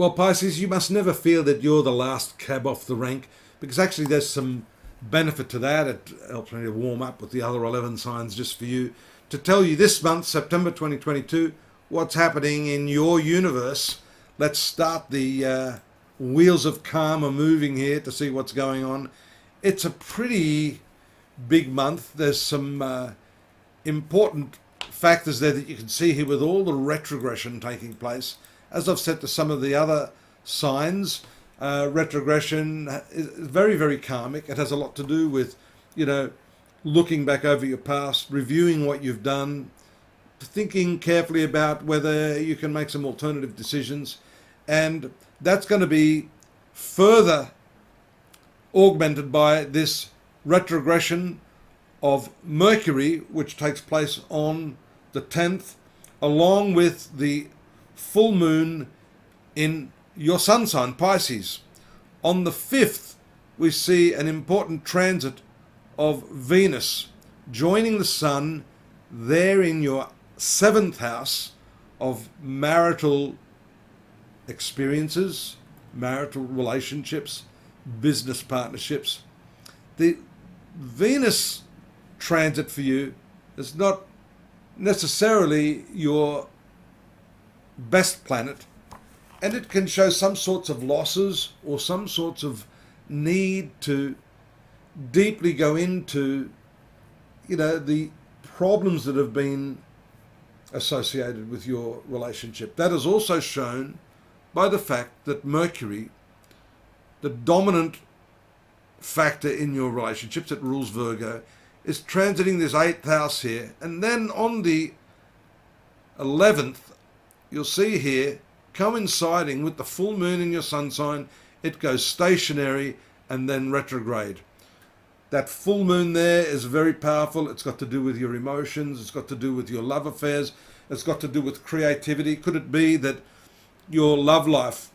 Well, Pisces, you must never feel that you're the last cab off the rank, because actually there's some benefit to that. It helps me to warm up with the other 11 signs just for you, to tell you this month, September 2022, what's happening in your universe. Let's start the wheels of karma moving here to see what's going on. It's a pretty big month. There's some important factors there that you can see here with all the retrogression taking place. As I've said to some of the other signs, retrogression is very, very karmic. It has a lot to do with, looking back over your past, reviewing what you've done, thinking carefully about whether you can make some alternative decisions. And that's going to be further augmented by this retrogression of Mercury, which takes place on the 10th, along with the full moon in your sun sign, Pisces. On the 5th, we see an important transit of Venus joining the sun there in your 7th house of marital experiences, marital relationships, business partnerships. The Venus transit for you is not necessarily your best planet, and it can show some sorts of losses or some sorts of need to deeply go into the problems that have been associated with your relationship. That is also shown by the fact that Mercury, the dominant factor in your relationships that rules Virgo, is transiting this 8th house here. And then on the 11th, you'll see here, coinciding with the full moon in your sun sign, it goes stationary and then retrograde. That full moon there is very powerful. It's got to do with your emotions. It's got to do with your love affairs. It's got to do with creativity. Could it be that your love life,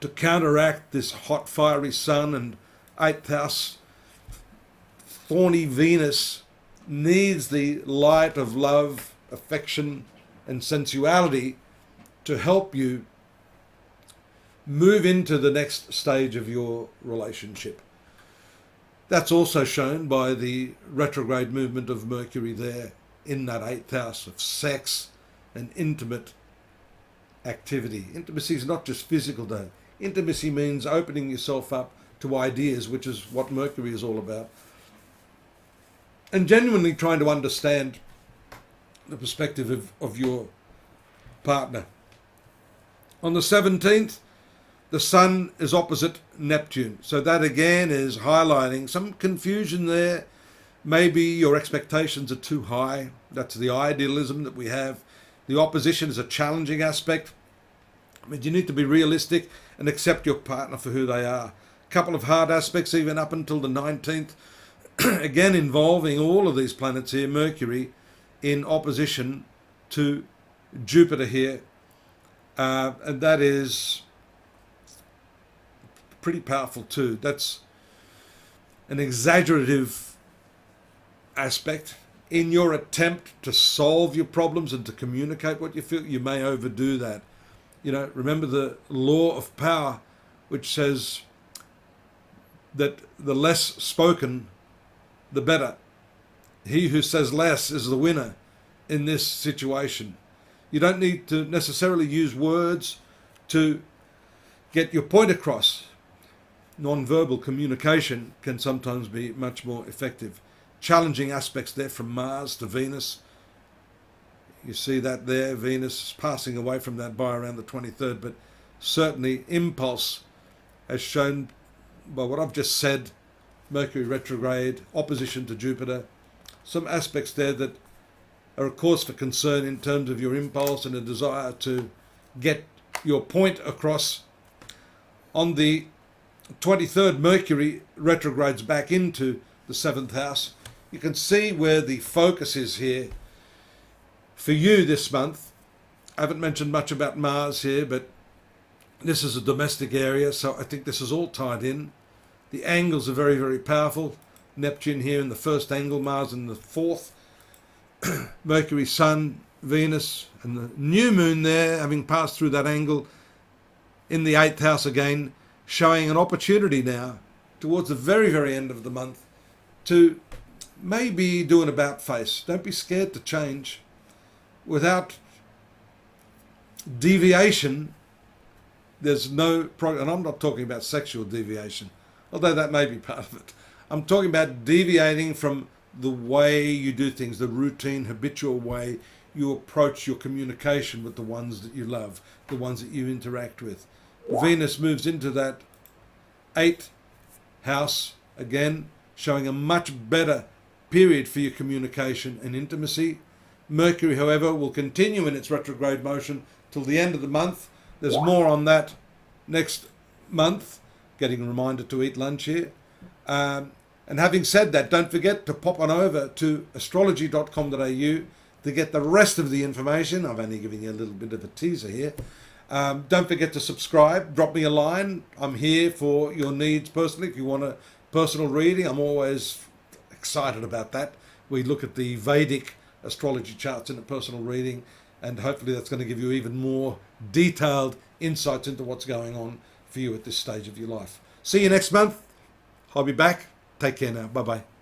to counteract this hot, fiery sun and 8th house, thorny Venus, needs the light of love, affection, and sensuality to help you move into the next stage of your relationship? That's also shown by the retrograde movement of Mercury there in that 8th house of sex and intimate activity. Intimacy is not just physical though. Intimacy means opening yourself up to ideas, which is what Mercury is all about. And genuinely trying to understand the perspective of your partner. On the 17th, the Sun is opposite Neptune. So that again is highlighting some confusion there. Maybe your expectations are too high. That's the idealism that we have. The opposition is a challenging aspect. I mean, you need to be realistic and accept your partner for who they are. A couple of hard aspects even up until the 19th. Again, involving all of these planets here. Mercury in opposition to Jupiter here. And that is pretty powerful too. That's an exaggerative aspect. In your attempt to solve your problems and to communicate what you feel, you may overdo that. Remember the law of power, which says that the less spoken, the better. He who says less is the winner in this situation. You don't need to necessarily use words to get your point across. Non-verbal communication can sometimes be much more effective. Challenging aspects there from Mars to Venus. You see that there, Venus passing away from that by around the 23rd, but certainly impulse, as shown by what I've just said, Mercury retrograde, opposition to Jupiter, some aspects there that are a cause for concern in terms of your impulse and a desire to get your point across. On the 23rd, Mercury retrogrades back into the 7th house. You can see where the focus is here for you this month. I haven't mentioned much about Mars here, but this is a domestic area, so I think this is all tied in. The angles are very, very powerful. Neptune here in the first angle, Mars in the 4th. Mercury, Sun, Venus, and the new moon there, having passed through that angle, in the 8th house again, showing an opportunity now towards the very, very end of the month to maybe do an about face. Don't be scared to change. Without deviation, there's no progress. And I'm not talking about sexual deviation, although that may be part of it. I'm talking about deviating from the way you do things, the routine, habitual way you approach your communication with the ones that you love, the ones that you interact with. Venus moves into that 8th house, again, showing a much better period for your communication and intimacy. Mercury, however, will continue in its retrograde motion till the end of the month. There's more on that next month. Getting a reminder to eat lunch here. And having said that, don't forget to pop on over to astrology.com.au to get the rest of the information. I've only given you a little bit of a teaser here. Don't forget to subscribe. Drop me a line. I'm here for your needs personally. If you want a personal reading, I'm always excited about that. We look at the Vedic astrology charts in a personal reading, and hopefully that's going to give you even more detailed insights into what's going on for you at this stage of your life. See you next month. I'll be back. Take care now. Bye-bye.